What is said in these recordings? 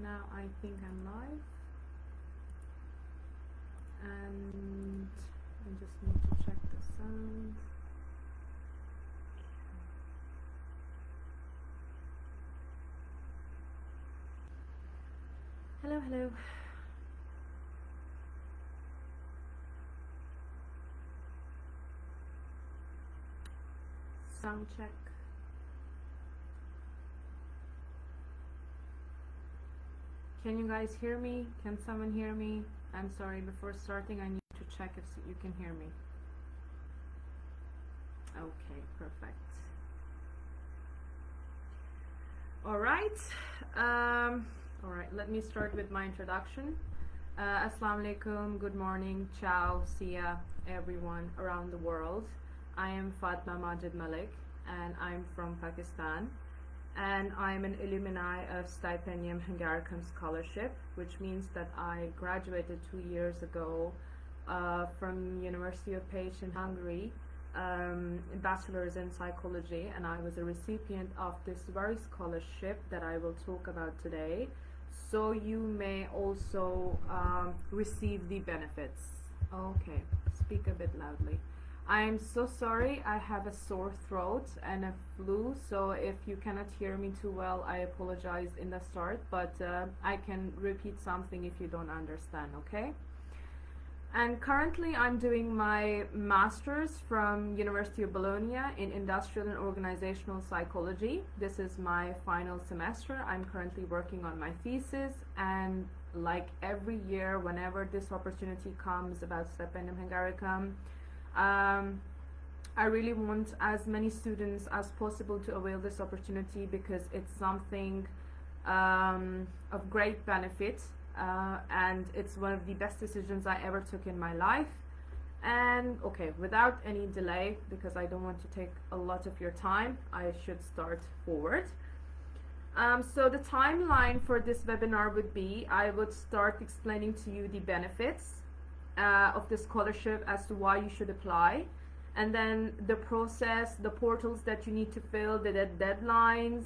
Now I think I'm live, and I just need to check the sound. Hello, hello. Sound check. Can you guys hear me? Can someone hear me? I'm sorry, before starting I need to check if you can hear me. Okay, perfect. Alright, let me start with my introduction. Assalamu alaikum, good morning, ciao, siya, everyone around the world. I am Fatma Majid Malik and I'm from Pakistan. And I'm an alumni of Stipendium Hungaricum Scholarship, which means that I graduated 2 years ago from University of Pécs in Hungary, bachelors in psychology, and I was a recipient of this very scholarship that I will talk about today. So you may also receive the benefits. Okay, speak a bit loudly. I am so sorry, I have a sore throat and a flu, so if you cannot hear me too well, I apologize in the start, but I can repeat something if you don't understand, okay? And currently I'm doing my master's from University of Bologna in Industrial and Organizational Psychology. This is my final semester. I'm currently working on my thesis, and like every year, whenever this opportunity comes about Stipendium Hungaricum, I really want as many students as possible to avail this opportunity because it's something of great benefit, and it's one of the best decisions I ever took in my life. And okay, without any delay, because I don't want to take a lot of your time, I should start forward. So the timeline for this webinar would be, I would start explaining to you the benefits of the scholarship as to why you should apply, and then the process, the portals that you need to fill, the deadlines,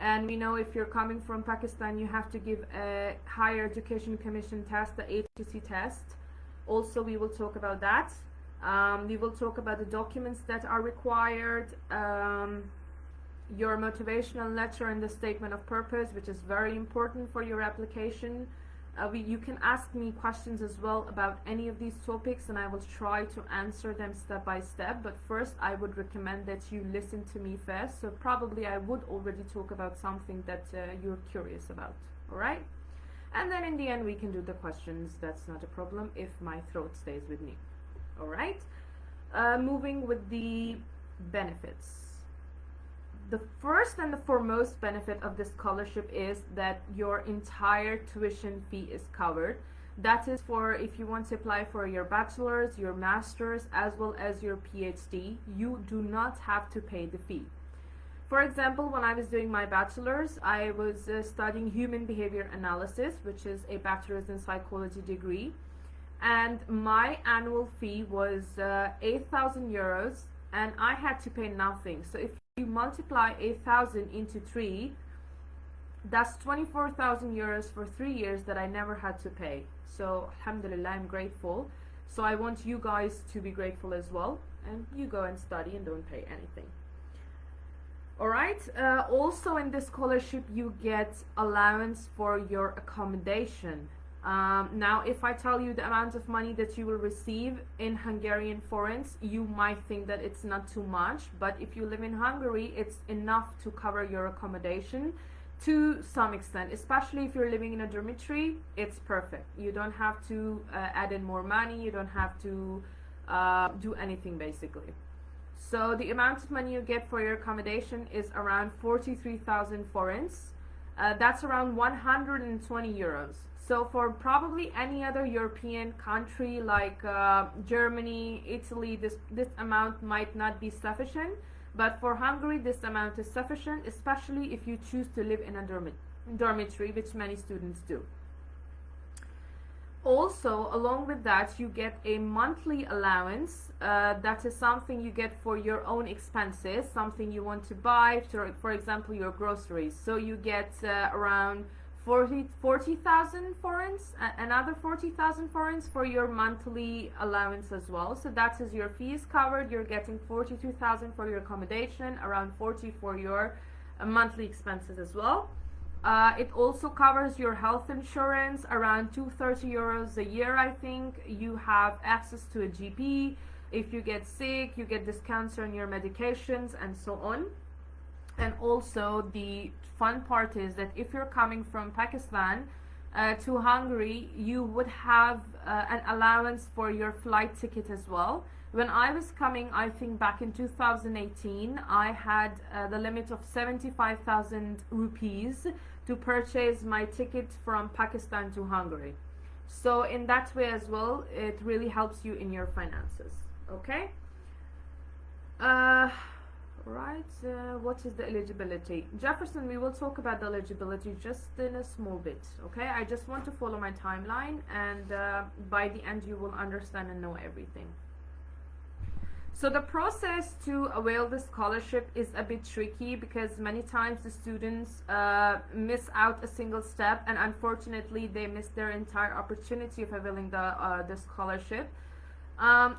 and we know if you're coming from Pakistan you have to give a Higher Education Commission test, the HTC test. Also we will talk about that. We will talk about the documents that are required, your motivational letter and the statement of purpose, which is very important for your application. You can ask me questions as well about any of these topics, and I will try to answer them step by step. But first, I would recommend that you listen to me first. So probably I would already talk about something that you're curious about. All right? And then in the end, we can do the questions. That's not a problem if my throat stays with me. All right? Moving with the benefits. The first and the foremost benefit of this scholarship is that your entire tuition fee is covered. That is for if you want to apply for your bachelor's, your master's, as well as your PhD. You do not have to pay the fee. For example, when I was doing my bachelor's, I was studying human behavior analysis, which is a bachelor's in psychology degree. And my annual fee was 8,000 euros, and I had to pay nothing. So if you multiply 8,000 into 3, that's 24,000 euros for 3 years that I never had to pay. So alhamdulillah, I'm grateful. So I want you guys to be grateful as well, and you go and study and don't pay anything. Alright, also in this scholarship you get allowance for your accommodation. Now if I tell you the amount of money that you will receive in Hungarian forints, you might think that it's not too much, but if you live in Hungary, it's enough to cover your accommodation to some extent. Especially if you're living in a dormitory, it's perfect. You don't have to add in more money, you don't have to do anything basically. So the amount of money you get for your accommodation is around 43,000 forints. That's around 120 euros. So for probably any other European country like Germany, Italy, this amount might not be sufficient. But for Hungary, this amount is sufficient, especially if you choose to live in a dormitory, which many students do. Also, along with that, you get a monthly allowance. That is something you get for your own expenses, something you want to buy, for example, your groceries. So you get around 40,000 forints, another 40,000 forints for your monthly allowance as well. So that is your fees covered. You're getting 42,000 for your accommodation, around 40 for your monthly expenses as well. It also covers your health insurance, around 230 euros a year, I think. You have access to a GP. If you get sick, you get discounts on your medications and so on. And also the fun part is that if you're coming from Pakistan to Hungary, you would have an allowance for your flight ticket as well. When I was coming, I think back in 2018, I had the limit of 75,000 rupees to purchase my ticket from Pakistan to Hungary. So in that way as well, it really helps you in your finances. Okay? What is the eligibility? Jefferson, we will talk about the eligibility just in a small bit. Okay? I just want to follow my timeline, and by the end you will understand and know everything. So the process to avail the scholarship is a bit tricky because many times the students miss out a single step, and unfortunately they miss their entire opportunity of availing the scholarship.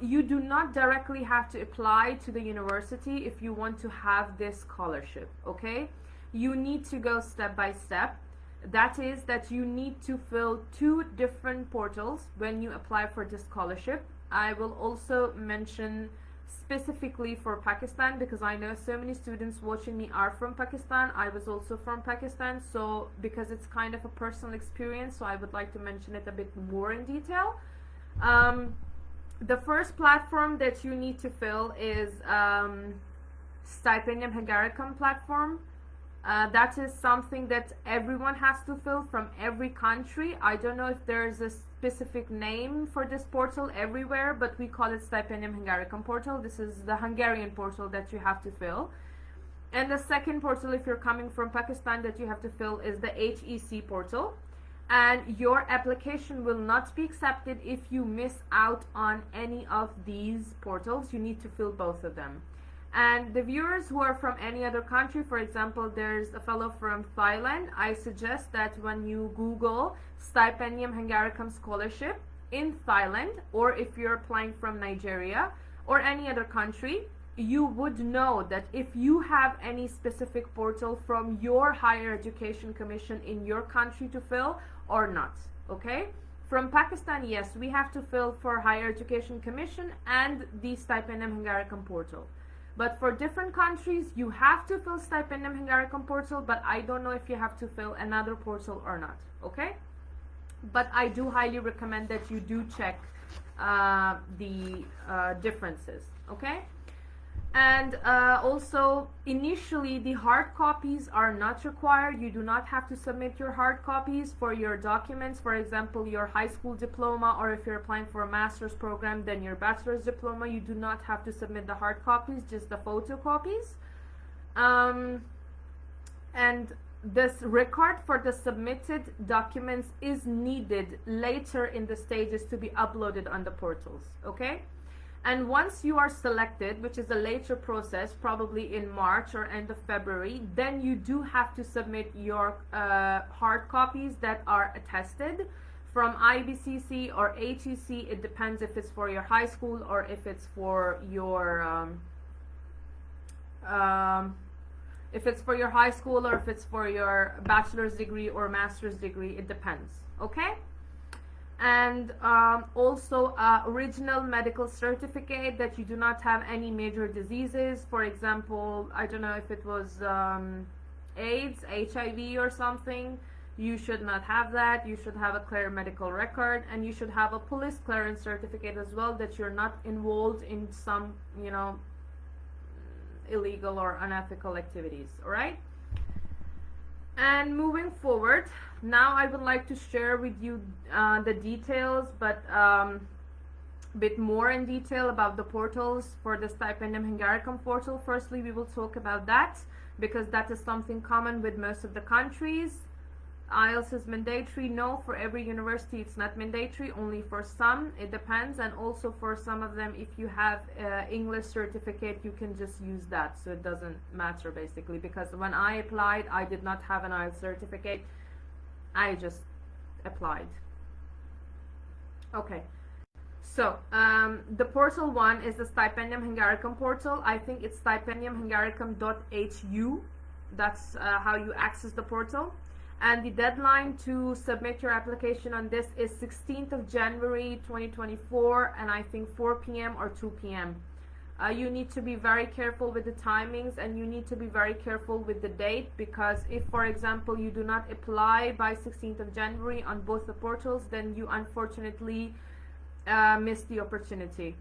You do not directly have to apply to the university if you want to have this scholarship, okay? You need to go step by step. That is that you need to fill 2 different portals when you apply for this scholarship. I will also mention specifically for Pakistan because I know so many students watching me are from Pakistan. I was also from Pakistan, so because it's kind of a personal experience, so I would like to mention it a bit more in detail. The first platform that you need to fill is Stipendium Hungaricum platform. That is something that everyone has to fill from every country. I don't know if there's a specific name for this portal everywhere, but we call it Stipendium Hungaricum portal. This is the Hungarian portal that you have to fill. And the second portal, if you're coming from Pakistan, that you have to fill is the HEC portal. And your application will not be accepted if you miss out on any of these portals. You need to fill both of them. And the viewers who are from any other country, for example, there's a fellow from Thailand. I suggest that when you Google Stipendium Hungaricum Scholarship in Thailand, or if you're applying from Nigeria or any other country, you would know that if you have any specific portal from your higher education commission in your country to fill or not, okay? From Pakistan, yes, we have to fill for higher education commission and the Stipendium Hungaricum portal. But for different countries, you have to fill Stipendium Hungaricum portal, but I don't know if you have to fill another portal or not, okay? But I do highly recommend that you do check the differences, okay? And also, initially, the hard copies are not required. You do not have to submit your hard copies for your documents. For example, your high school diploma, or if you're applying for a master's program, then your bachelor's diploma. You do not have to submit the hard copies, just the photocopies. And this record for the submitted documents is needed later in the stages to be uploaded on the portals, okay? And once you are selected, which is a later process, probably in March or end of February, then you do have to submit your hard copies that are attested from IBCC or HEC. It depends if it's for your high school or if it's for your high school or if it's for your bachelor's degree or master's degree. It depends, okay? And also original medical certificate that you do not have any major diseases. For example, I don't know if it was AIDS, HIV or something. You should not have that. You should have a clear medical record, and you should have a police clearance certificate as well, that you're not involved in some, you know, illegal or unethical activities. All right? And moving forward, now I would like to share with you the details, but a bit more in detail about the portals for the Stipendium Hungaricum portal. Firstly, we will talk about that because that is something common with most of the countries. IELTS is mandatory. No, for every university it's not mandatory, only for some. It depends. And also for some of them, if you have English certificate, you can just use that, so it doesn't matter basically. Because when I applied, I did not have an IELTS certificate. I just applied. Okay. So, the portal one is the Stipendium Hungaricum portal. I think it's stipendiumhungaricum.hu. That's how you access the portal. And the deadline to submit your application on this is 16th of January 2024, and I think 4 p.m. or 2 p.m. You need to be very careful with the timings, and you need to be very careful with the date, because if, for example, you do not apply by 16th of January on both the portals, then you unfortunately missed the opportunity.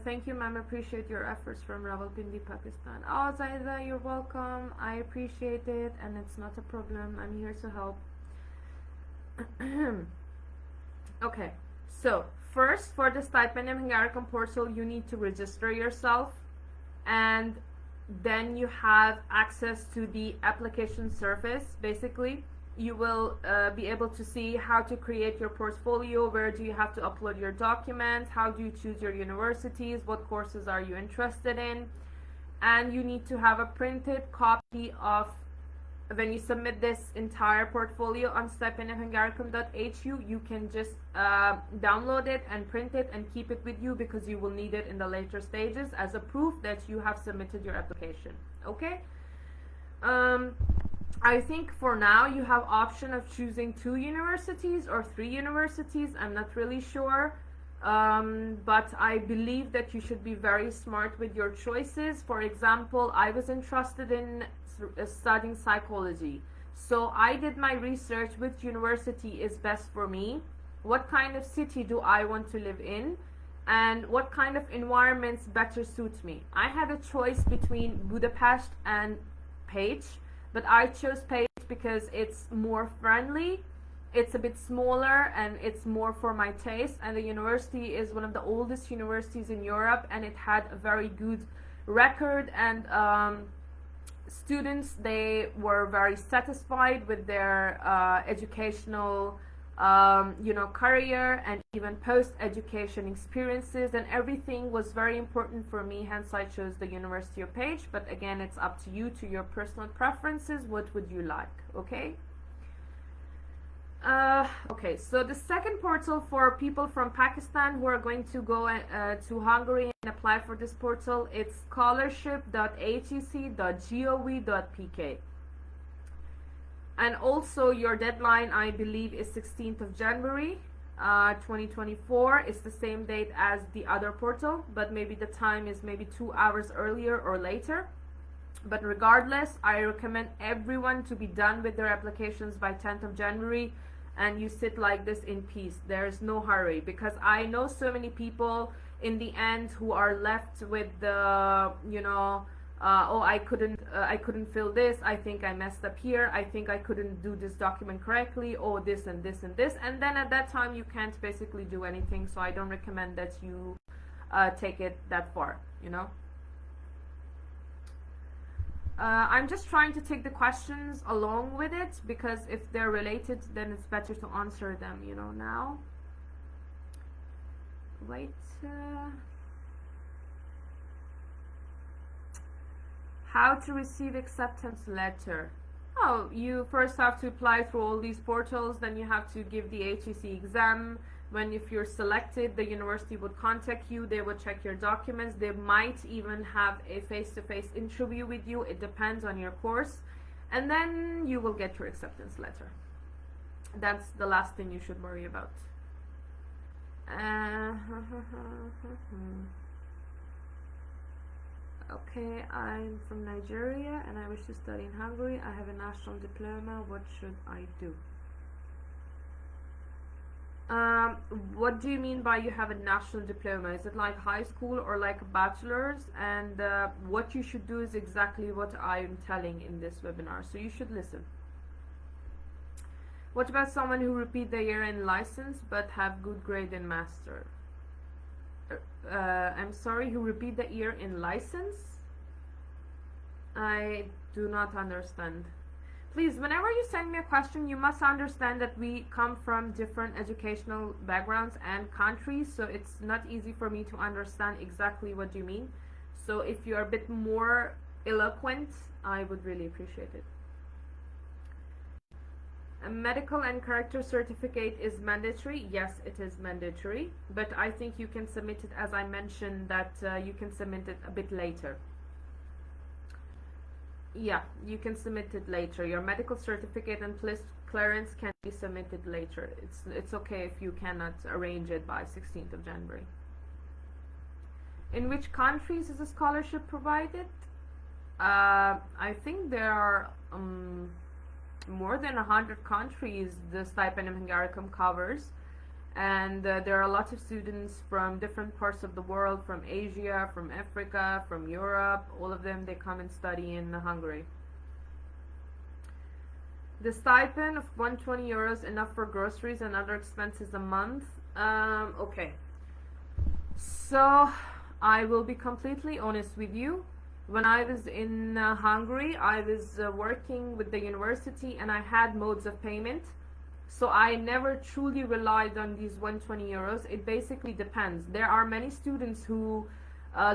Thank you, ma'am. Appreciate your efforts from Rawalpindi, Pakistan. Oh, Zaida, you're welcome. I appreciate it, and it's not a problem. I'm here to help. Okay, so first, for the Stipendium Hungaricum portal, you need to register yourself, and then you have access to the application surface. Basically, you will be able to see how to create your portfolio, where do you have to upload your documents, how do you choose your universities, what courses are you interested in, and you need to have a printed copy of, when you submit this entire portfolio on stipendiumhungaricum.hu, you can just download it and print it and keep it with you, because you will need it in the later stages as a proof that you have submitted your application. Okay? I think for now you have option of choosing 2 universities or 3 universities. I'm not really sure, but I believe that you should be very smart with your choices. For example, I was interested in studying psychology, so I did my research which university is best for me, what kind of city do I want to live in, and what kind of environments better suit me. I had a choice between Budapest and Pécs, but I chose Pécs because it's more friendly, it's a bit smaller, and it's more for my taste, and the university is one of the oldest universities in Europe, and it had a very good record, and students, they were very satisfied with their educational career, and even post-education experiences, and everything was very important for me. Hence I chose the University of Pécs, but again, it's up to you, to your personal preferences. What would you like? Okay. Okay, so the second portal for people from Pakistan who are going to go to Hungary and apply for this portal, it's scholarship.hec.gov.pk. And also your deadline, I believe, is 16th of January 2024. It's the same date as the other portal, but maybe the time is maybe 2 hours earlier or later. But regardless, I recommend everyone to be done with their applications by 10th of January, and you sit like this in peace. There's no hurry, because I know so many people in the end who are left with the, oh, I couldn't fill this, I think I messed up here, I think I couldn't do this document correctly, oh, this and this and this, and then at that time you can't basically do anything. So I don't recommend that you take it that far, I'm just trying to take the questions along with it, because if they're related, then it's better to answer them, now. Wait. How to receive acceptance letter? Oh, you first have to apply through all these portals, then you have to give the HEC exam. If you're selected, the university would contact you, they would check your documents, they might even have a face-to-face interview with you, it depends on your course, and then you will get your acceptance letter. That's the last thing you should worry about. Okay, I'm from Nigeria and I wish to study in Hungary. I have a national diploma. What should I do? What do you mean by you have a national diploma? Is it like high school or like a bachelor's? And what you should do is exactly what I'm telling in this webinar, so you should listen. What about someone who repeat the year in license but have good grade in master? I'm sorry, who repeat the year in license? I do not understand. Please, whenever you send me a question, you must understand that we come from different educational backgrounds and countries, so it's not easy for me to understand exactly what you mean. So if you're a bit more eloquent, I would really appreciate it. A medical and character certificate is mandatory. Yes, it is mandatory, but I think you can submit it, as I mentioned, that you can submit it a bit later. Yeah, you can submit it later. Your medical certificate and police clearance can be submitted later. It's okay if you cannot arrange it by 16th of January. In which countries is a scholarship provided? I think there are more than 100 countries the Stipendium Hungaricum covers, and there are a lot of students from different parts of the world, from Asia, from Africa, from Europe. All of them, they come and study in Hungary. The stipend of 120 euros enough for groceries and other expenses a month. Okay, so I will be completely honest with you. When I was in Hungary, I was working with the university and I had modes of payment. So I never truly relied on these 120 euros. It basically depends. There are many students who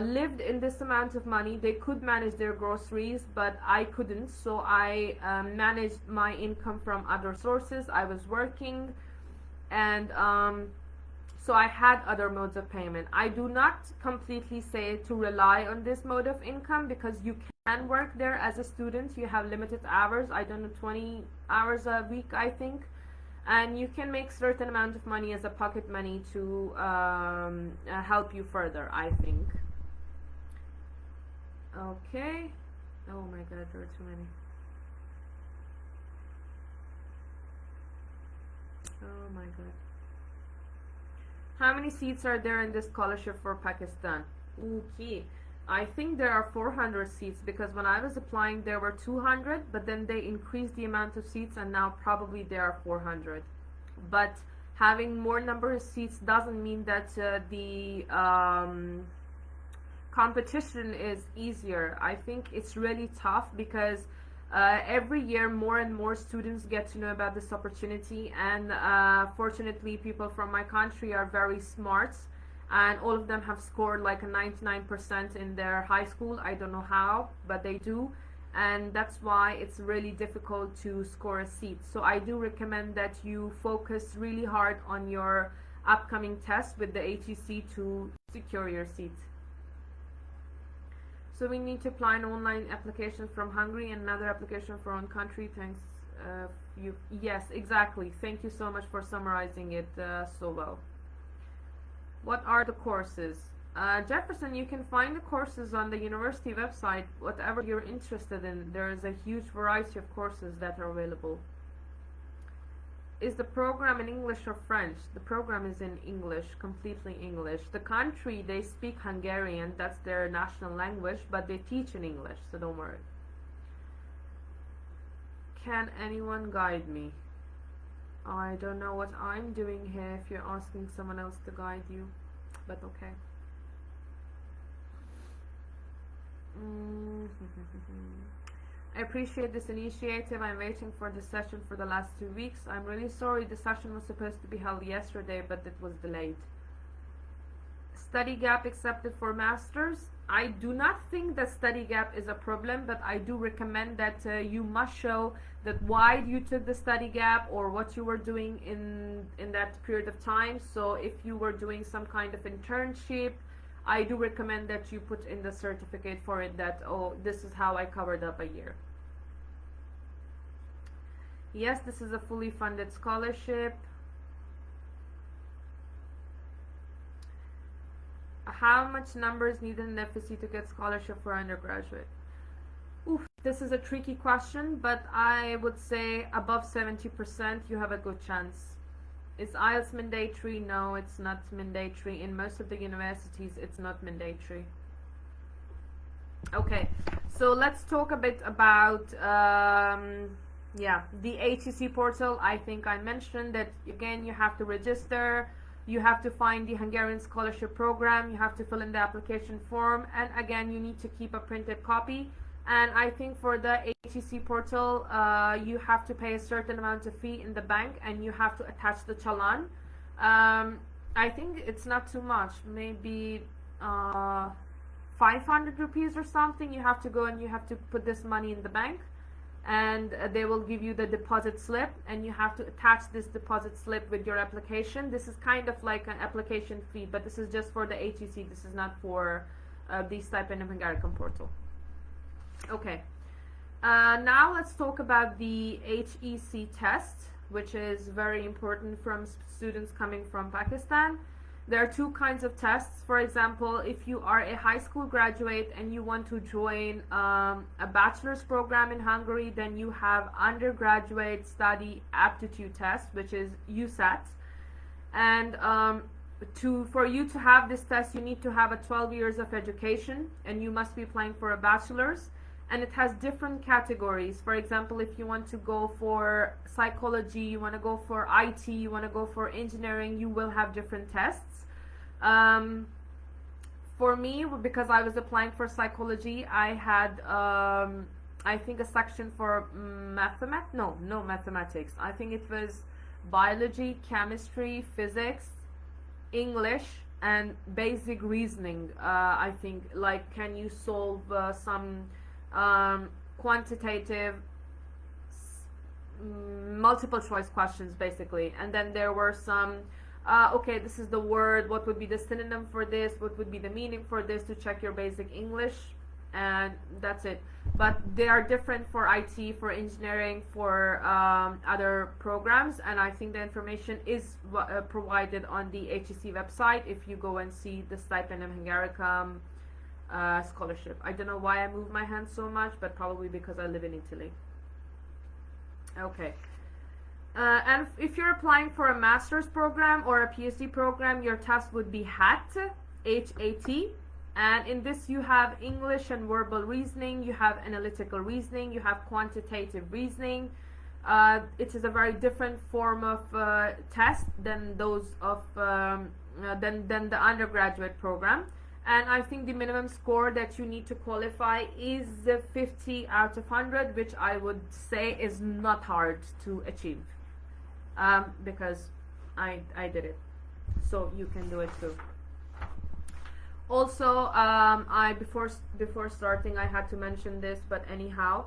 lived in this amount of money. They could manage their groceries, but I couldn't. So I managed my income from other sources. I was working, and so I had other modes of payment. I do not completely say to rely on this mode of income, because you can work there as a student. You have limited hours. I don't know, 20 hours a week, I think. And you can make certain amount of money as a pocket money to help you further, I think. Okay. Oh my god, there are too many. Oh my god. How many seats are there in this scholarship for Pakistan? Okay. I think there are 400 seats, because when I was applying there were 200, but then they increased the amount of seats and now probably there are 400. But having more number of seats doesn't mean that the competition is easier. I think it's really tough, because every year more and more students get to know about this opportunity, and fortunately people from my country are very smart, and all of them have scored like a 99% in their high school. I don't know how, but they do, and that's why it's really difficult to score a seat. So I do recommend that you focus really hard on your upcoming test with the HEC to secure your seat. So we need to apply an online application from Hungary and another application for own country. Thanks. Yes, exactly. Thank you so much for summarizing it so well. What are the courses? Jefferson, you can find the courses on the university website, whatever you're interested in. There is a huge variety of courses that are available. Is the program in English or French? The program is in English, completely English. The country, they speak Hungarian, that's their national language, but they teach in English, so don't worry. Can anyone guide me? I don't know what I'm doing here if you're asking someone else to guide you, but okay. I appreciate this initiative. I'm waiting for the session for the last 2 weeks. I'm really sorry, the session was supposed to be held yesterday, but it was delayed. Study gap accepted for masters. I do not think that study gap is a problem, but I do recommend that you must show that why you took the study gap or what you were doing in that period of time. So if you were doing some kind of internship, I do recommend that you put in the certificate for it that, oh, this is how I covered up a year. Yes, this is a fully funded scholarship. How much numbers needed in FSC to get scholarship for undergraduate? Oof, this is a tricky question, but I would say above 70% you have a good chance. Is IELTS mandatory? No, it's not mandatory. In most of the universities, it's not mandatory. Okay, so let's talk a bit about the HEC portal. I think I mentioned that again, you have to register, you have to find the Hungarian scholarship program, you have to fill in the application form, and again, you need to keep a printed copy. And I think for the HEC portal, you have to pay a certain amount of fee in the bank, and you have to attach the challan. I think it's not too much, maybe 500 rupees or something. You have to go and you have to put this money in the bank. and they will give you the deposit slip, and you have to attach this deposit slip with your application. This is kind of like an application fee, but this is just for the HEC. This is not for the Stipendium Hungaricum portal. Okay. Now let's talk about the HEC test, which is very important from students coming from Pakistan. There are two kinds of tests. For example, if you are a high school graduate and you want to join a bachelor's program in Hungary, then you have undergraduate study aptitude test, which is USAT. And for you to have this test, you need to have a 12 years of education, and you must be applying for a bachelor's. And it has different categories. For example, if you want to go for psychology, you want to go for IT, you want to go for engineering, you will have different tests. For me, because I was applying for psychology, I had I think a section for mathematics. I think it was biology, chemistry, physics, English, and basic reasoning. I think, like, can you solve some quantitative multiple choice questions, basically. And then there were some okay, this is the word, what would be the synonym for this, what would be the meaning for this, to check your basic English, and that's it. But they are different for IT, for engineering, for other programs, and I think the information is provided on the HEC website if you go and see the Stipendium Hungaricum scholarship. I don't know why I move my hand so much, but probably because I live in Italy. Okay. And if you're applying for a master's program or a PhD program, your test would be HAT, H-A-T. And in this you have English and verbal reasoning, you have analytical reasoning, you have quantitative reasoning. It is a very different form of test than those of than the undergraduate program. And I think the minimum score that you need to qualify is 50 out of 100, which I would say is not hard to achieve, because I did it, so you can do it too. Also, before starting I had to mention this, but anyhow,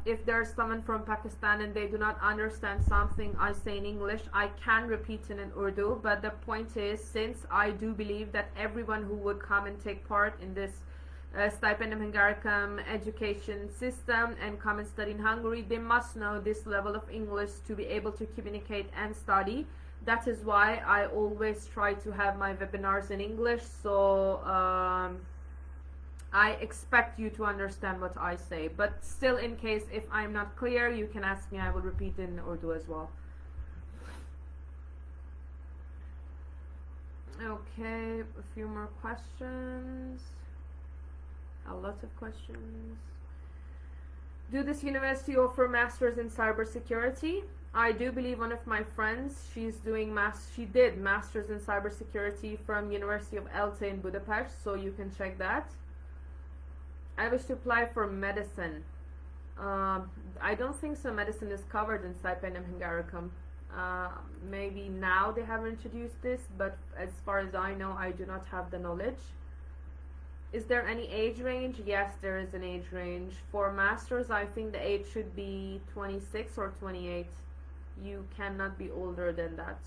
if there's someone from Pakistan and they do not understand something I say in English, I can repeat it in Urdu, but the point is, since I do believe that everyone who would come and take part in this Stipendium Hungaricum education system and come and study in Hungary, they must know this level of English to be able to communicate and study. That is why I always try to have my webinars in English, so I expect you to understand what I say. But still, in case if I'm not clear, you can ask me, I will repeat it in Urdu as well. Okay, a few more questions. A lot of questions. Do this university offer masters in cybersecurity? I do believe one of my friends, she did masters in cybersecurity from University of ELTE in Budapest, so you can check that. I wish to apply for medicine. I don't think so. Medicine is covered in Stipendium Hungaricum. Maybe now they have introduced this, but as far as I know, I do not have the knowledge. Is there any age range? Yes, there is an age range. For masters, I think the age should be 26 or 28. You cannot be older than that.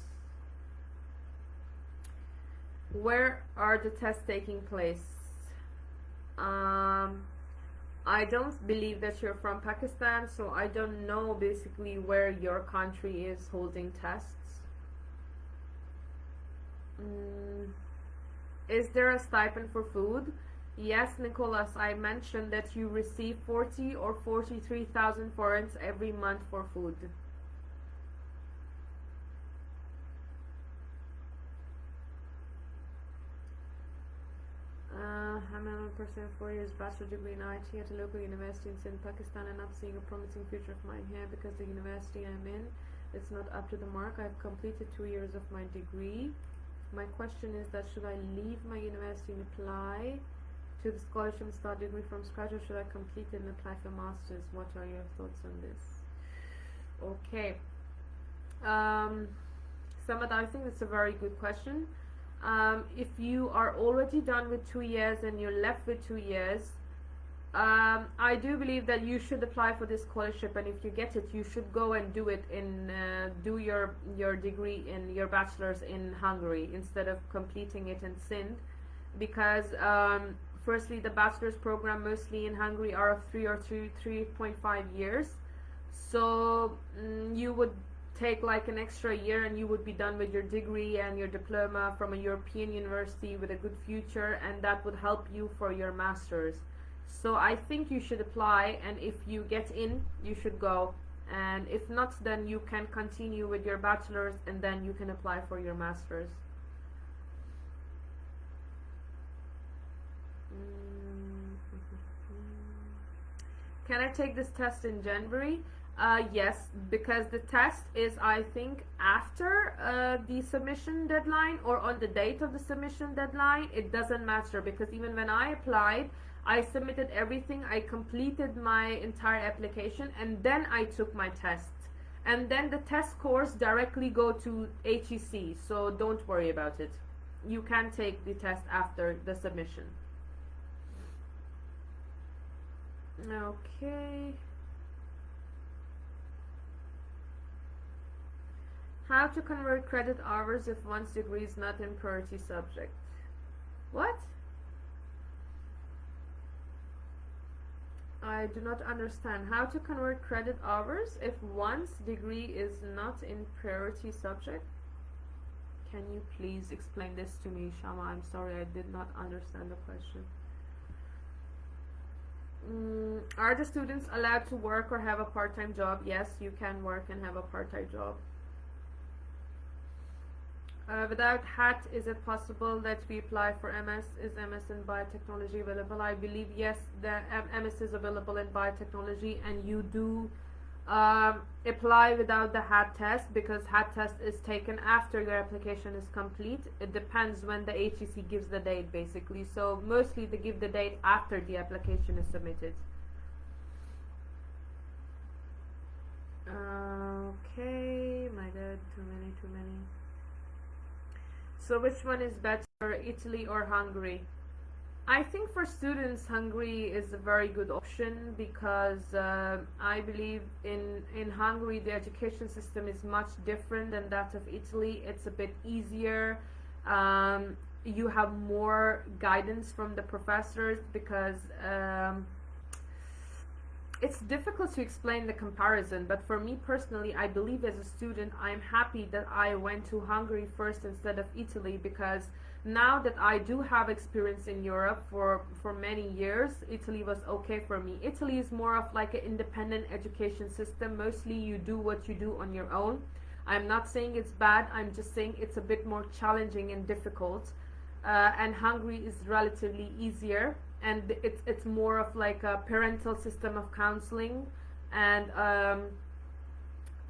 Where are the tests taking place? I don't believe that you're from Pakistan, so I don't know basically where your country is holding tests. Is there a stipend for food? Yes, Nicholas, I mentioned that you receive 40 or 43,000 forints every month for food. I'm a person of 4 years bachelor degree in IT at a local university in Sindh, Pakistan, and not seeing a promising future of mine here because the university I'm in, it's not up to the mark. I've completed 2 years of my degree. My question is that should I leave my university and apply to the scholarship and start degree from scratch, or should I complete it and apply for masters? What are your thoughts on this? Okay. Samad, I think that's a very good question. If you are already done with 2 years and you're left with 2 years, I do believe that you should apply for this scholarship, and if you get it, you should go and do it in do your degree in your bachelor's in Hungary instead of completing it in Sind, because firstly, the bachelor's program mostly in Hungary are of 3.5 years, so you would take like an extra year and you would be done with your degree and your diploma from a European university with a good future, and that would help you for your master's. So I think you should apply, and if you get in, you should go, and if not, then you can continue with your bachelor's and then you can apply for your master's. Can I take this test in January? Yes, because the test is, I think, after the submission deadline or on the date of the submission deadline. It doesn't matter, because even when I applied, I submitted everything, I completed my entire application, and then I took my test. And then the test scores directly go to HEC, so don't worry about it. You can take the test after the submission. Okay. How to convert credit hours if one's degree is not in priority subject? What? I do not understand. How to convert credit hours if one's degree is not in priority subject? Can you please explain this to me, Shama? I'm sorry, I did not understand the question. Are the students allowed to work or have a part-time job? Yes, you can work and have a part-time job. Without HAT, is it possible that we apply for MS? Is MS in biotechnology available? I believe yes, the MS is available in biotechnology, and you do apply without the HAT test, because HAT test is taken after your application is complete. It depends when the HEC gives the date, basically. So mostly they give the date after the application is submitted. Okay, my God, too many. So which one is better, Italy or Hungary? I think for students, Hungary is a very good option, because I believe in Hungary the education system is much different than that of Italy. It's a bit easier. You have more guidance from the professors, because it's difficult to explain the comparison, but for me personally, I believe as a student, I'm happy that I went to Hungary first instead of Italy, because now that I do have experience in Europe for many years, Italy was okay for me. Italy is more of like an independent education system. Mostly you do what you do on your own. I'm not saying it's bad, I'm just saying it's a bit more challenging and difficult. And Hungary is relatively easier, and it's more of like a parental system of counseling, and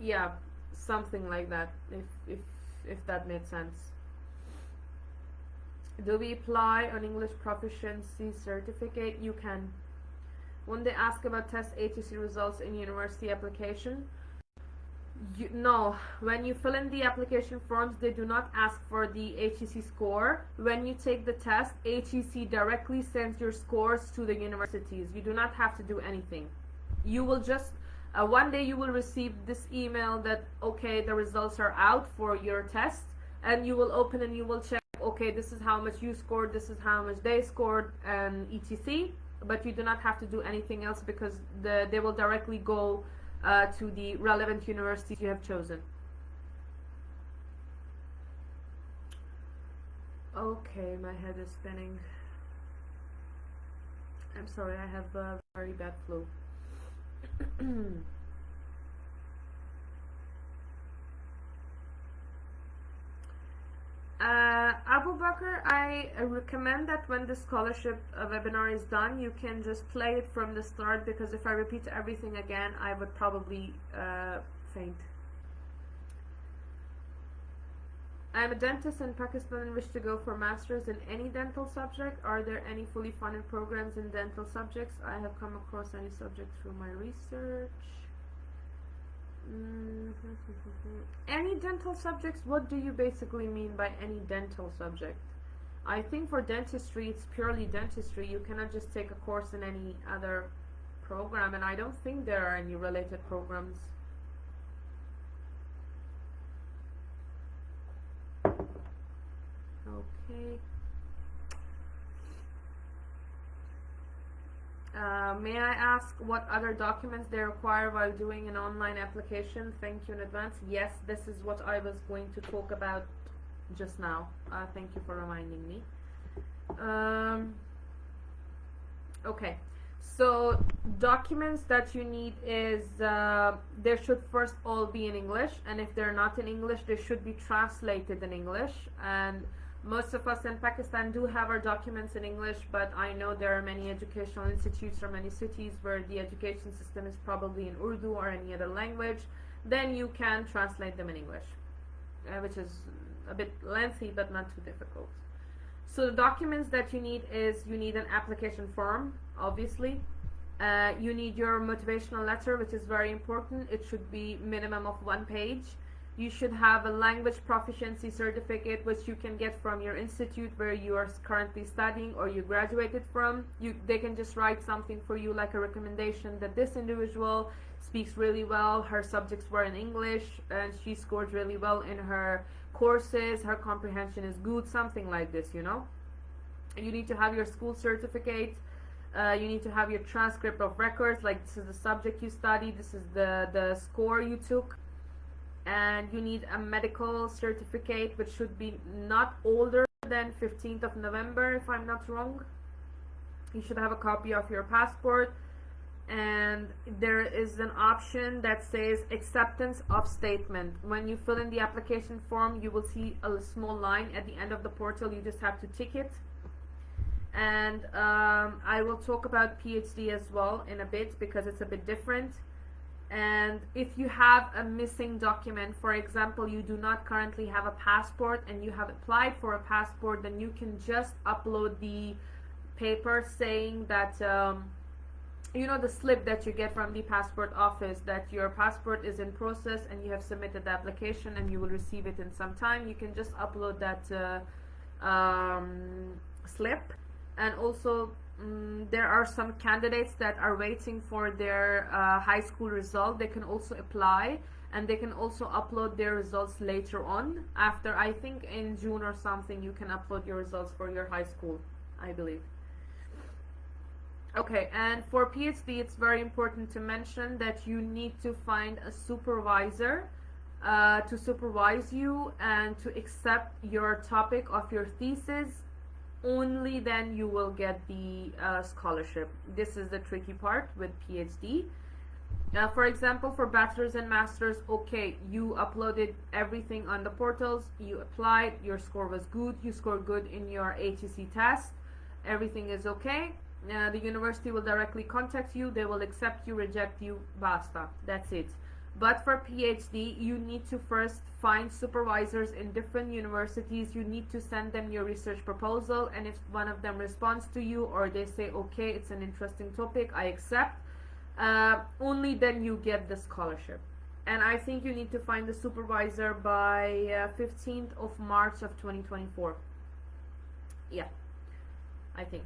yeah, something like that, if that made sense. Do we apply on English proficiency certificate? You can. When they ask about test HEC results in university application, no, when you fill in the application forms, they do not ask for the HEC score. When you take the test, HEC directly sends your scores to the universities. You do not have to do anything. You will just, one day you will receive this email that, okay, the results are out for your test, and you will open and you will check, okay, this is how much you scored, this is how much they scored, and etc. But you do not have to do anything else, because they will directly go to the relevant universities you have chosen. Okay, my head is spinning. I'm sorry, I have a very bad flu. Abu Bakr, I recommend that when the scholarship webinar is done, you can just play it from the start, because if I repeat everything again, I would probably faint. I'm a dentist in Pakistan and wish to go for masters in any dental subject. Are there any fully funded programs in dental subjects? I have come across any subject through my research. Any dental subjects? What do you basically mean by any dental subject? I think for dentistry, it's purely dentistry. You cannot just take a course in any other program, and I don't think there are any related programs. Okay. May I ask what other documents they require while doing an online application? Thank you in advance. Yes, this is what I was going to talk about just now. Thank you for reminding me. Okay, so documents that you need is they should first all be in English, and if they're not in English, they should be translated in English. And most of us in Pakistan do have our documents in English, but I know there are many educational institutes or many cities where the education system is probably in Urdu or any other language. Then you can translate them in English, which is a bit lengthy but not too difficult. So the documents that you need is you need an application form, obviously. You need your motivational letter, which is very important. It should be minimum of 1 page. You should have a language proficiency certificate, which you can get from your institute where you are currently studying or you graduated from. They can just write something for you, like a recommendation that this individual speaks really well, her subjects were in English, and she scored really well in her courses, her comprehension is good, something like this, you know. You need to have your school certificate. You need to have your transcript of records, like this is the subject you studied, this is the score you took. And you need a medical certificate, which should be not older than 15th of November, if I'm not wrong. You should have a copy of your passport, and there is an option that says acceptance of statement. When you fill in the application form, you will see a small line at the end of the portal. You just have to tick it. And I will talk about PhD as well in a bit, because it's a bit different. And if you have a missing document, for example, you do not currently have a passport and you have applied for a passport, then you can just upload the paper saying that, you know, the slip that you get from the passport office, that your passport is in process and you have submitted the application and you will receive it in some time. You can just upload that slip. And also, there are some candidates that are waiting for their high school result. They can also apply, and they can also upload their results later on. After, I think in June or something, you can upload your results for your high school, I believe. Okay, and for PhD, it's very important to mention that you need to find a supervisor to supervise you and to accept your topic of your thesis. Only then you will get the scholarship. This is the tricky part with PhD. For example, for bachelors and masters, okay, you uploaded everything on the portals, you applied, your score was good, you scored good in your ATC test, everything is okay. The university will directly contact you, they will accept you, reject you, basta, that's it. But for PhD, you need to first find supervisors in different universities. You need to send them your research proposal, and if one of them responds to you or they say, okay, it's an interesting topic, I accept, only then you get the scholarship. And I think you need to find the supervisor by 15th of March of 2024. Yeah, I think.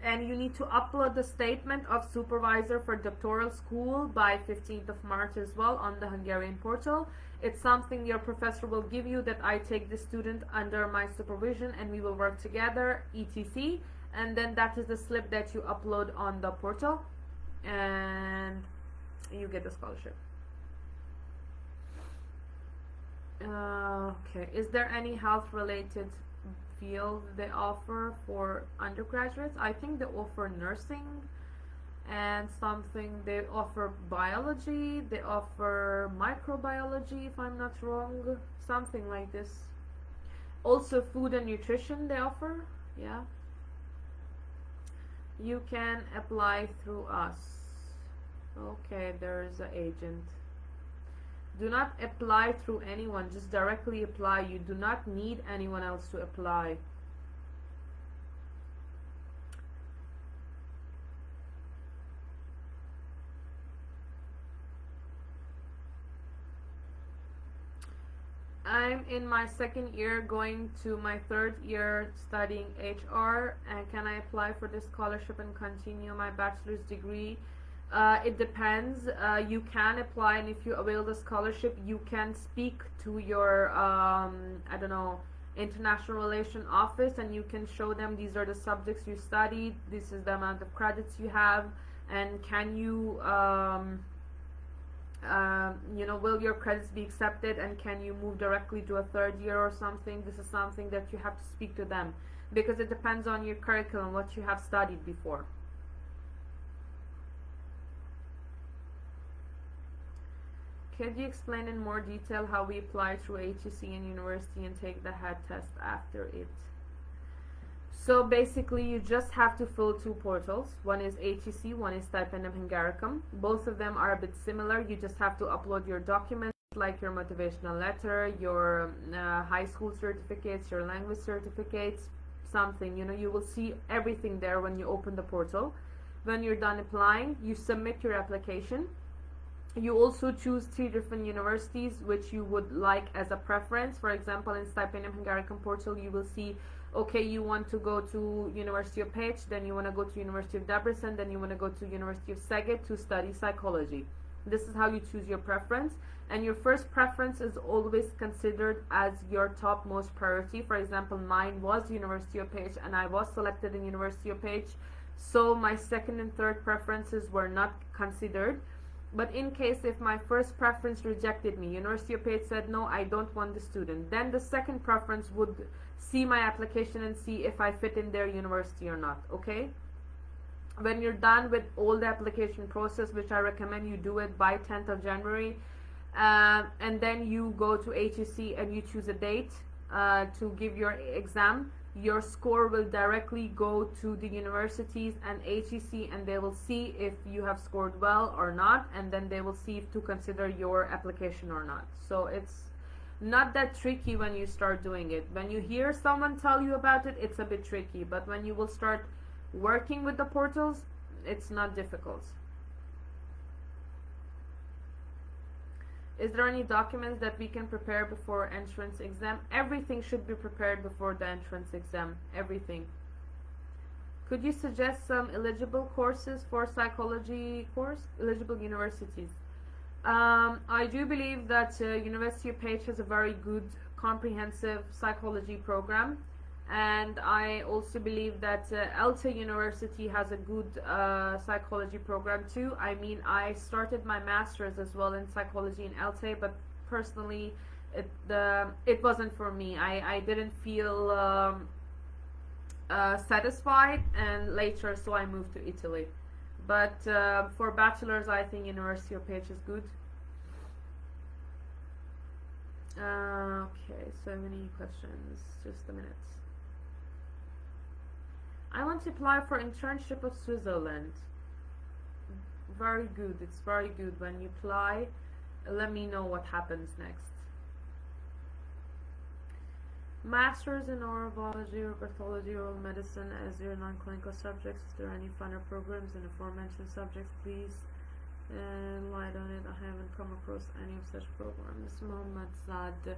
And you need to upload the statement of supervisor for doctoral school by 15th of March as well on the Hungarian portal. It's something your professor will give you, that I take the student under my supervision and we will work together, etc. And then that is the slip that you upload on the portal and you get the scholarship. Okay, is there any health related field they offer for undergraduates? I think they offer nursing and something, they offer biology, they offer microbiology if I'm not wrong, something like this. Also food and nutrition they offer, yeah. You can apply through us. Okay, there's an agent. Do not apply through anyone, just directly apply. You do not need anyone else to apply. I'm in my second year, going to my third year studying HR. And can I apply for this scholarship and continue my bachelor's degree? It depends. You can apply, and if you avail the scholarship, you can speak to your I don't know, international relation office, and you can show them these are the subjects you studied, this is the amount of credits you have, and can you you know, will your credits be accepted, and can you move directly to a third year or something. This is something that you have to speak to them, because it depends on your curriculum, what you have studied before. Could you explain in more detail how we apply through HEC and university and take the head test after it? So basically you just have to fill two portals. One is HEC, one is Stipendium Hungaricum. Both of them are a bit similar. You just have to upload your documents, like your motivational letter, your high school certificates, your language certificates, something. You know, you will see everything there when you open the portal. When you're done applying, you submit your application. You also choose 3 different universities which you would like as a preference. For example, in Stipendium Hungaricum portal, you will see, okay, you want to go to University of Pécs, then you want to go to University of Debrecen, then you want to go to University of Szeged to study psychology. This is how you choose your preference, and your first preference is always considered as your topmost priority. For example, mine was University of Pécs, and I was selected in University of Pécs, so my second and third preferences were not considered. But in case if my first preference rejected me, University of Pécs said, no, I don't want the student, then the second preference would see my application and see if I fit in their university or not, okay? When you're done with all the application process, which I recommend you do it by 10th of January, and then you go to HEC and you choose a date to give your exam, your score will directly go to the universities and HEC, and they will see if you have scored well or not, and then they will see if to consider your application or not. So it's not that tricky when you start doing it. When you hear someone tell you about it, it's a bit tricky, but when you will start working with the portals, it's not difficult. Is there any documents that we can prepare before entrance exam? Everything should be prepared before the entrance exam. Everything. Could you suggest some eligible courses for psychology course? Eligible universities. I do believe that University of Pécs has a very good comprehensive psychology program, and I also believe that ELTE University has a good psychology program too. I mean, I started my master's as well in psychology in ELTE, but personally it wasn't for me. I didn't feel satisfied, and later so I moved to Italy. But for bachelors, I think University of Pécs is good. Okay, so many questions. Just a minute. I want to apply for internship of Switzerland. Very good. It's very good. When you apply, let me know what happens next. Masters in oral biology or pathology, oral medicine as your non-clinical subjects. Is there any finer programs in the aforementioned subjects? Please light on it. I haven't come across any of such programs. Mohammed Zad.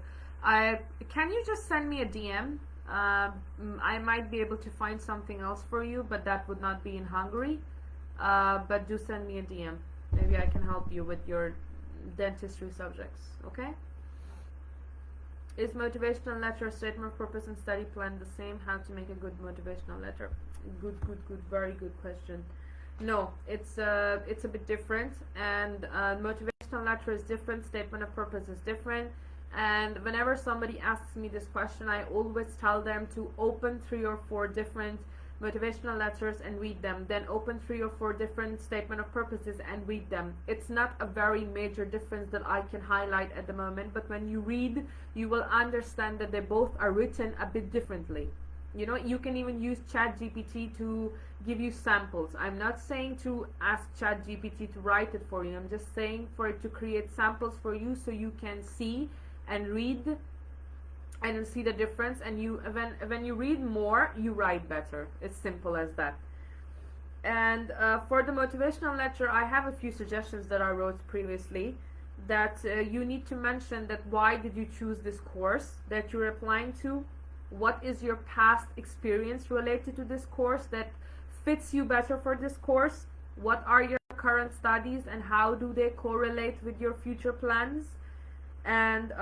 Can you just send me a DM? I might be able to find something else for you, but that would not be in Hungary. But do send me a DM. Maybe I can help you with your dentistry subjects. Okay? Is motivational letter, statement of purpose, and study plan the same? How to make a good motivational letter? Good, very good question. No, it's a bit different, and motivational letter is different, statement of purpose is different. And whenever somebody asks me this question, I always tell them to open 3 or 4 different motivational letters and read them, then open 3 or 4 different statement of purposes and read them. It's not a very major difference that I can highlight at the moment, but when you read, you will understand that they both are written a bit differently. You know, you can even use ChatGPT to give you samples. I'm not saying to ask ChatGPT to write it for you. I'm just saying for it to create samples for you so you can see and read and see the difference, and when you read more, you write better. It's simple as that. And for the motivational letter, I have a few suggestions that I wrote previously. that you need to mention that why did you choose this course that you're applying to, what is your past experience related to this course that fits you better for this course, what are your current studies and how do they correlate with your future plans, and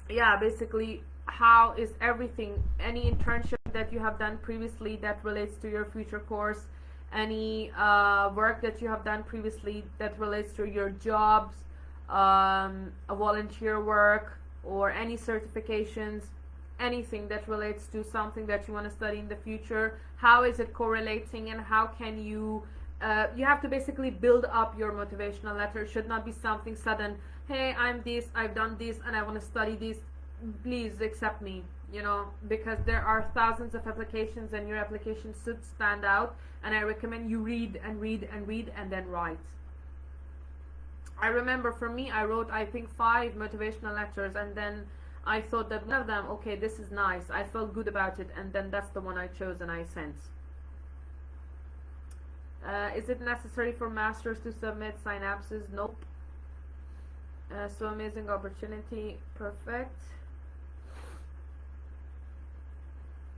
yeah, basically how is everything, any internship that you have done previously that relates to your future course, any work that you have done previously that relates to your jobs, a volunteer work or any certifications, anything that relates to something that you want to study in the future, how is it correlating and how can you you have to basically build up your motivational letter. It should not be something sudden, hey, I'm this, I've done this and I want to study this, please accept me, you know, because there are thousands of applications and your application should stand out, and I recommend you read and read and read and then write. I remember for me, I wrote I think 5 motivational letters, and then I thought that one of them, okay, this is nice, I felt good about it, and then that's the one I chose and I sent. Is it necessary for masters to submit synapses? Nope. So amazing opportunity. Perfect.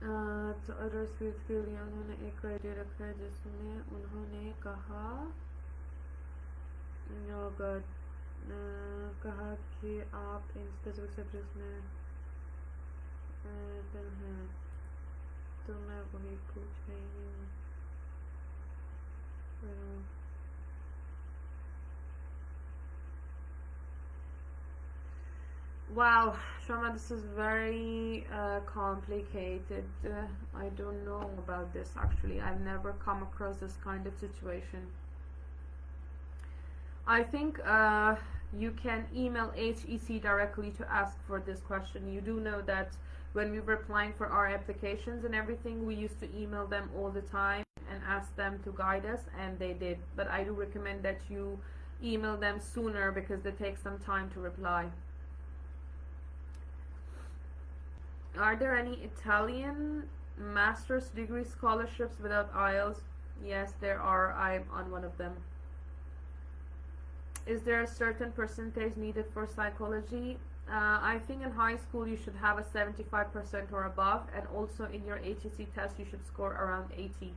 तो others के लिए उन्होंने एक criteria रखा है जिसमें उन्होंने कहा कि आप इन स्पेसिफिक सब्जेक्ट्स में हैं, तो मैं वही पूछ रही हूँ. Wow, Shama, this is very complicated. I don't know about this actually. I've never come across this kind of situation. I think you can email HEC directly to ask for this question. You do know that when we were applying for our applications and everything, we used to email them all the time and ask them to guide us, and they did. But I do recommend that you email them sooner because they take some time to reply. Are there any Italian master's degree scholarships without IELTS? Yes, there are. I'm on one of them. Is there a certain percentage needed for psychology? I think in high school you should have a 75% or above, and also in your HEC test you should score around 80.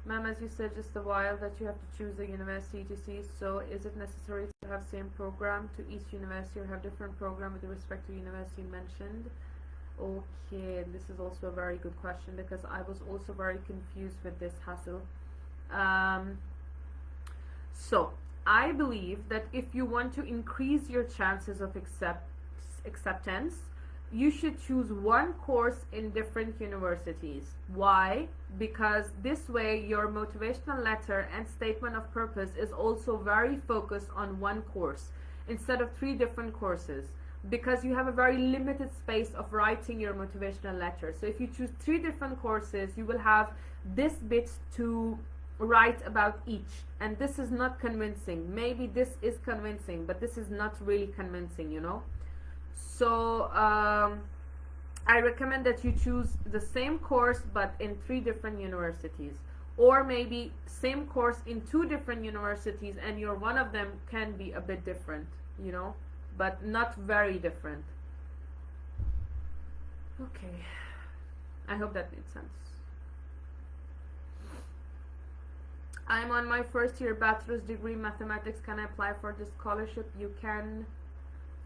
Ma'am, as you said just a while that you have to choose a university etc. So is it necessary to have same program to each university or have different program with respect to university mentioned? Okay, this is also a very good question because I was also very confused with this hassle. So I believe that if you want to increase your chances of acceptance, you should choose one course in different universities. Why? Because this way your motivational letter and statement of purpose is also very focused on one course instead of 3 different courses, because you have a very limited space of writing your motivational letter. So if you choose 3 different courses, you will have this bit to write about each, and this is not convincing. Maybe this is convincing, but this is not really convincing, you know. So I recommend that you choose the same course but in 3 different universities, or maybe same course in 2 different universities and your one of them can be a bit different, you know, but not very different. Okay, I hope that made sense. I'm on my first year bachelor's degree mathematics. Can I apply for this scholarship? You can.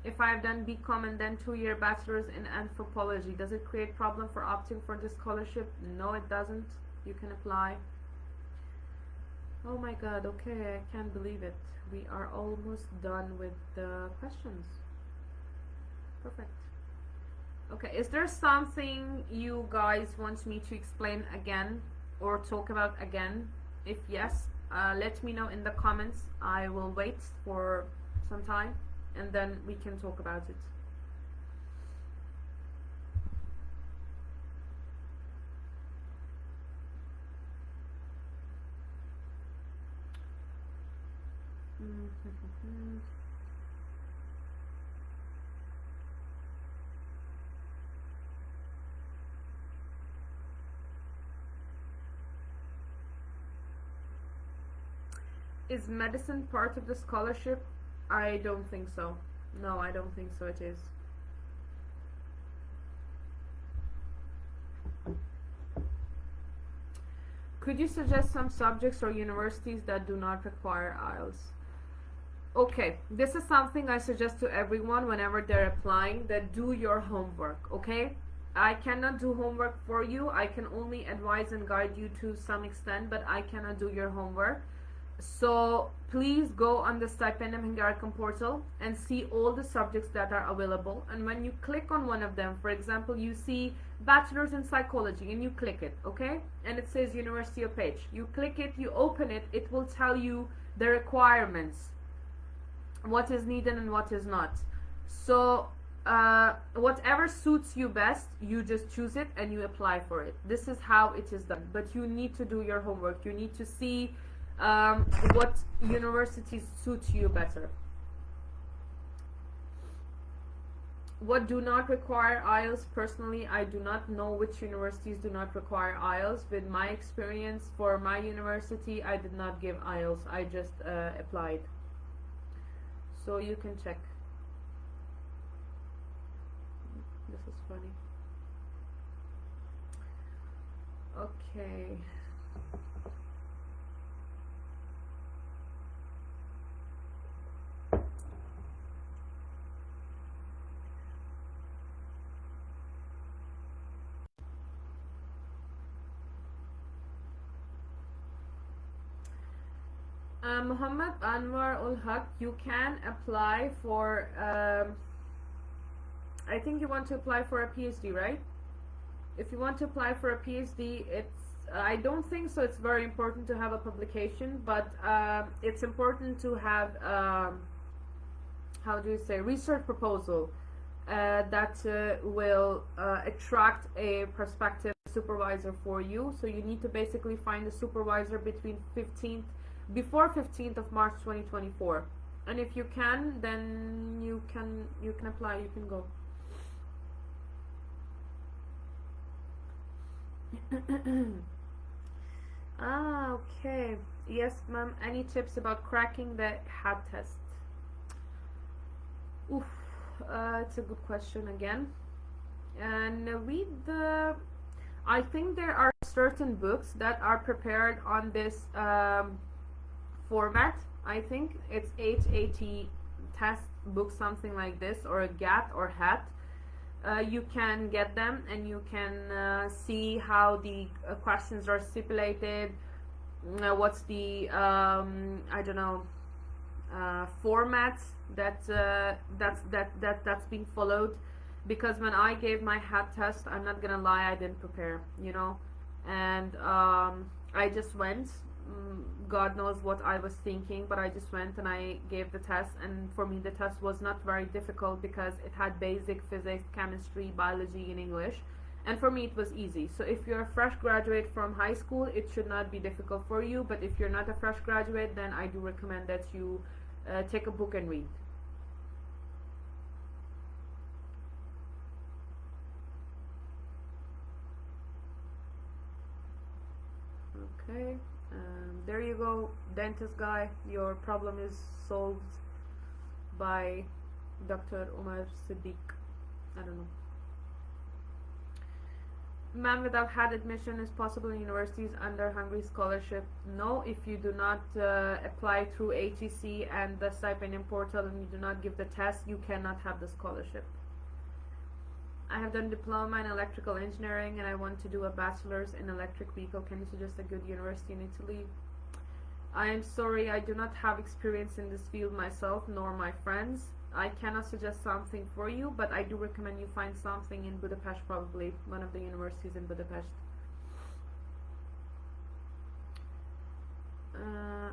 If I've done BCom and then 2-year bachelor's in anthropology, does it create problem for opting for this scholarship? No, it doesn't. You can apply. Oh my god, okay, I can't believe it. We are almost done with the questions. Perfect. Okay, is there something you guys want me to explain again or talk about again? If yes, let me know in the comments. I will wait for some time and then we can talk about it. Is medicine part of the scholarship? I don't think so. No, I don't think so it is. Could you suggest some subjects or universities that do not require IELTS? Okay, this is something I suggest to everyone whenever they're applying, that do your homework, okay? I cannot do homework for you. I can only advise and guide you to some extent, but I cannot do your homework. So please go on the Stipendium Hungaricum portal and see all the subjects that are available. And when you click on one of them, for example, you see bachelors in psychology and you click it, okay? And it says university page. You click it, you open it, it will tell you the requirements, what is needed and what is not. So whatever suits you best, you just choose it and you apply for it. This is how it is done. But you need to do your homework. You need to see what universities suit you better. What do not require IELTS? Personally, I do not know which universities do not require IELTS. With my experience for my university, I did not give IELTS. I just applied. So you can check. This is funny. Okay. Muhammad Anwar ul Haq, you can apply for I think you want to apply for a PhD, right? If you want to apply for a PhD, I don't think so it's very important to have a publication, but it's important to have how do you say, research proposal that will attract a prospective supervisor for you. So you need to basically find a supervisor before 15th of March 2024, and if you can, then you can apply, you can go. Okay. Yes, ma'am. Any tips about cracking the HAT test? Oof, it's a good question again. And read the. I think there are certain books that are prepared on this format. I think it's HAT test book, something like this, or a GAT or HAT. You can get them and you can see how the questions are stipulated, what's the I don't know, format that's being followed. Because when I gave my HAT test, I'm not gonna lie, I didn't prepare, and I just went. God knows what I was thinking, but I just went and I gave the test, and for me the test was not very difficult because it had basic physics, chemistry, biology, and English, and for me it was easy. So if you're a fresh graduate from high school, it should not be difficult for you, but if you're not a fresh graduate, then I do recommend that you take a book and read. Okay. There you go, dentist guy. Your problem is solved by Dr. Umar Siddiq. I don't know. Man without HAT admission is possible in universities under Hungary Scholarship. No, if you do not apply through HEC and the Stipendium portal and you do not give the test, you cannot have the scholarship. I have done diploma in electrical engineering and I want to do a bachelor's in electric vehicle. Can you suggest a good university in Italy? I am sorry, I do not have experience in this field myself, nor my friends. I cannot suggest something for you, but I do recommend you find something in Budapest, probably one of the universities in Budapest.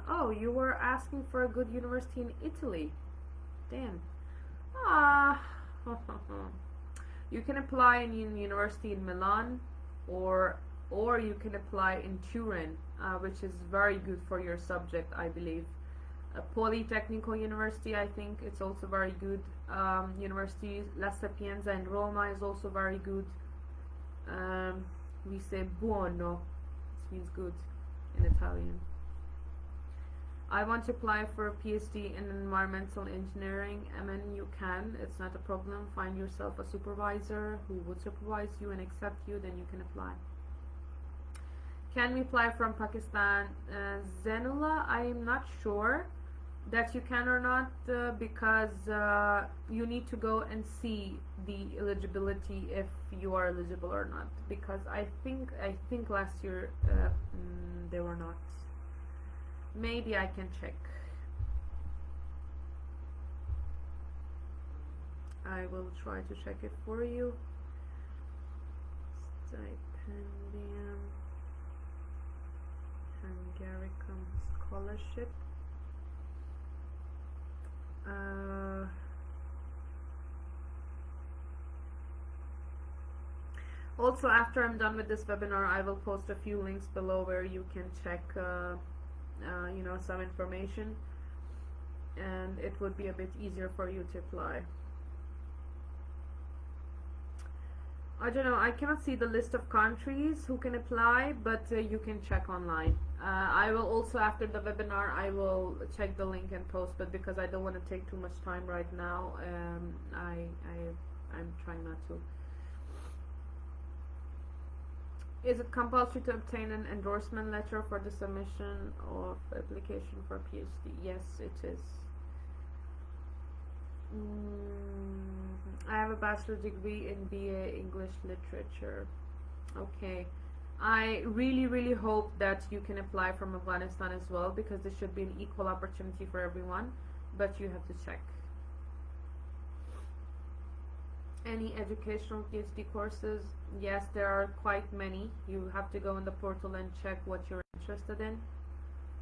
Oh, you were asking for a good university in Italy. Damn. You can apply in university in Milan, or you can apply in Turin, which is very good for your subject, I believe. Polytechnical University, I think it's also very good. University La Sapienza in Roma is also very good. We say buono, which means good in Italian. I want to apply for a PhD in environmental engineering. I mean, you can, it's not a problem. Find yourself a supervisor who would supervise you and accept you, then you can apply. Can we apply from Pakistan? Zenula, I am not sure that you can or not, because you need to go and see the eligibility if you are eligible or not, because I think last year they were not. Maybe I can check. I will try to check it for you. Stipendium Hungaricum Scholarship. Also, after I'm done with this webinar, I will post a few links below where you can check some information, and it would be a bit easier for you to apply. I don't know, I cannot see the list of countries who can apply, but you can check online. I will also, after the webinar, I will check the link and post, but because I don't want to take too much time right now, I'm trying not to. Is it compulsory to obtain an endorsement letter for the submission of application for PhD? Yes, it is. I have a bachelor's degree in BA English Literature. Okay. I really hope that you can apply from Afghanistan as well, because this should be an equal opportunity for everyone, but you have to check. Any educational PhD courses? Yes, there are quite many. You have to go in the portal and check what you're interested in.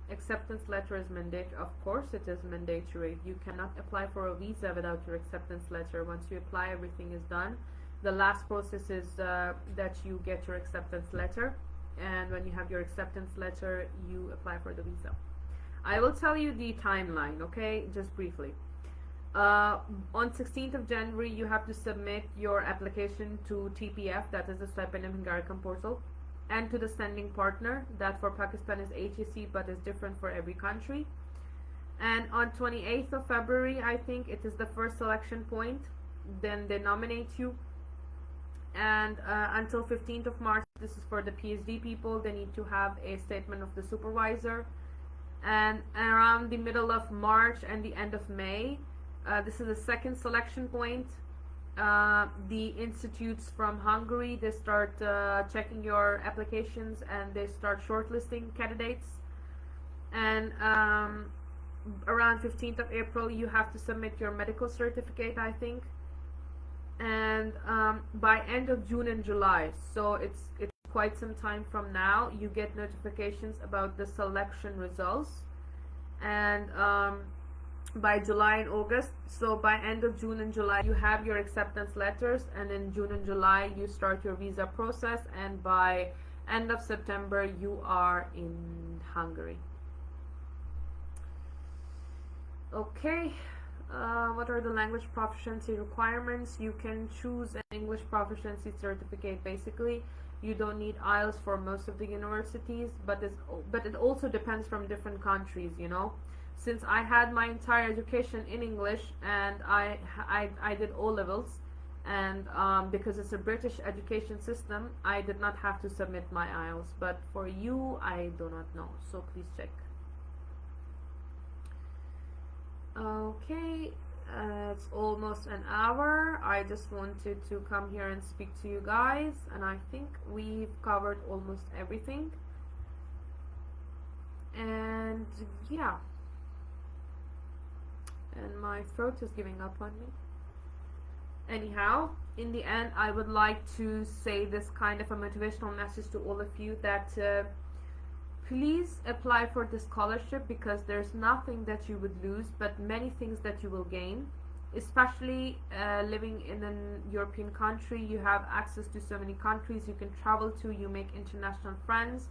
Acceptance letter is mandatory. Of course it is mandatory. You cannot apply for a visa without your acceptance letter. Once you apply, everything is done. The last process is that you get your acceptance letter, and when you have your acceptance letter, you apply for the visa. I will tell you the timeline, okay, just briefly. On 16th of January, you have to submit your application to TPF, that is the Stipendium Hungaricum portal, and to the sending partner, that for Pakistan is HEC, but is different for every country. And on 28th of February, I think it is the first selection point, then they nominate you, and until 15th of March, this is for the PhD people, they need to have a statement of the supervisor, and around the middle of March and the end of May, this is the second selection point. The institutes from Hungary, they start checking your applications and they start shortlisting candidates, and around 15th of April you have to submit your medical certificate, I think, and by end of June and July, so it's quite some time from now, you get notifications about the selection results, and by July and August, so by end of June and July you have your acceptance letters, and in June and July you start your visa process, and by end of September you are in Hungary. Okay, what are the language proficiency requirements? You can choose an English proficiency certificate. Basically, you don't need IELTS for most of the universities, but it also depends from different countries, you know. Since I had my entire education in English, and I did O levels, and because it's a British education system, I did not have to submit my IELTS, but for you, I do not know, so please check. Okay, it's almost an hour. I just wanted to come here and speak to you guys, and I think we've covered almost everything, and yeah. And my throat is giving up on me. Anyhow, in the end, I would like to say this kind of a motivational message to all of you, that please apply for the scholarship, because there's nothing that you would lose, but many things that you will gain. Especially living in a European country, you have access to so many countries you can travel to, you make international friends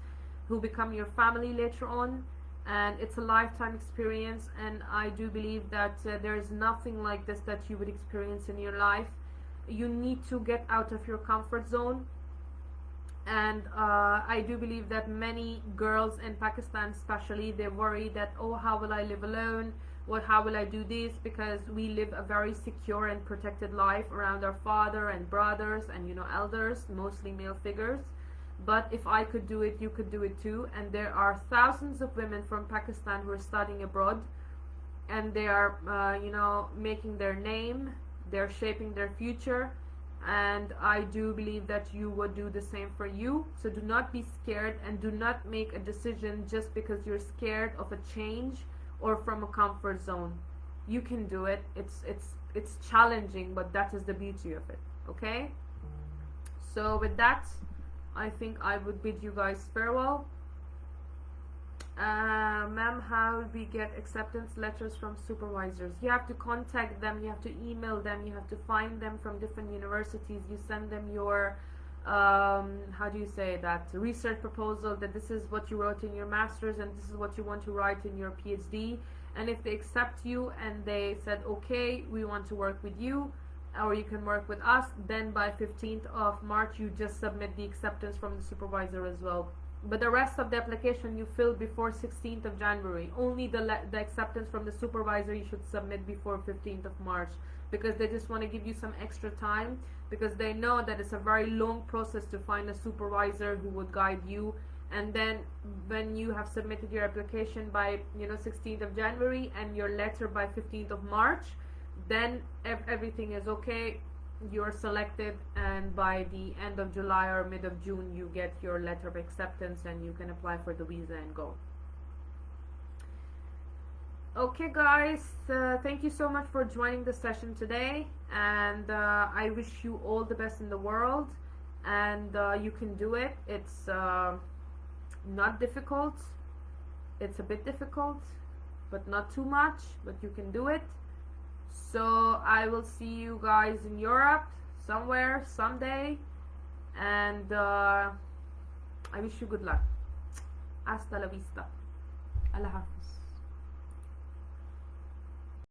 who become your family later on, and it's a lifetime experience, and I do believe that there is nothing like this that you would experience in your life. You need to get out of your comfort zone, And I do believe that many girls in Pakistan especially, they worry that, oh, how will I live alone, how will I do this, because we live a very secure and protected life around our father and brothers and, you know, elders, mostly male figures. But if I could do it, you could do it too. And there are thousands of women from Pakistan who are studying abroad, and they are you know, making their name, they're shaping their future, and I do believe that you would do the same for you. So do not be scared, and do not make a decision just because you're scared of a change or from a comfort zone. You can do it. It's challenging, but that is the beauty of it. Okay? So with that, I think I would bid you guys farewell. Ma'am, how do we get acceptance letters from supervisors? You have to contact them, you have to email them, you have to find them from different universities. You send them your how do you say that, research proposal, that this is what you wrote in your master's and this is what you want to write in your PhD. And if they accept you and they said, okay, we want to work with you, or you can work with us, then by 15th of March you just submit the acceptance from the supervisor as well. But the rest of the application you fill before 16th of January. Only the acceptance from the supervisor you should submit before 15th of March, because they just want to give you some extra time, because they know that it's a very long process to find a supervisor who would guide you. And then when you have submitted your application by, you know, 16th of January and your letter by 15th of March, then everything is okay, you're selected, and by the end of July or mid of June you get your letter of acceptance and you can apply for the visa and go. Okay guys, thank you so much for joining the session today, and I wish you all the best in the world, and you can do it. It's not difficult, it's a bit difficult, but not too much, but you can do it. So I will see you guys in Europe somewhere, someday, and I wish you good luck. Hasta la vista. Allah Hafiz.